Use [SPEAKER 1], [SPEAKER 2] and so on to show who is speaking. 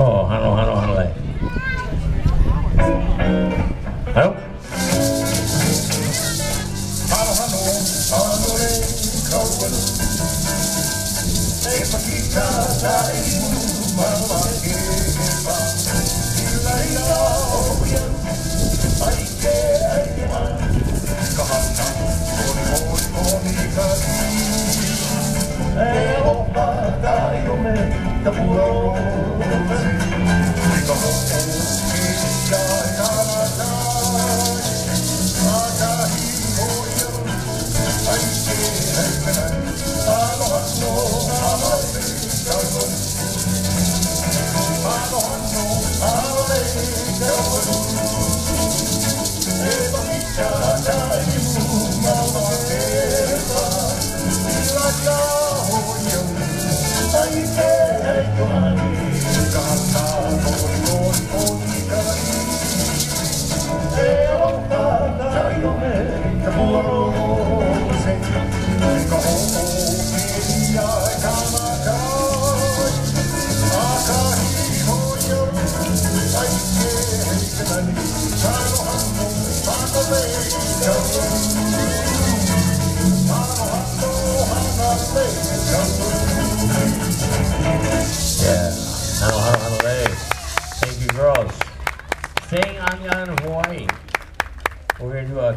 [SPEAKER 1] Oh, Hano Hano Hanalei. Hano?
[SPEAKER 2] Hano Hano Hanalei kawan. Patitifa dari mama kita. Ilaina oyan. Aike aiman. Kahana koni koni kani. Eopa tayo me tapuro.
[SPEAKER 1] Yeah, Hano Hano Hanalei. Thank you, girls. Staying on Hawaii. We're going to do a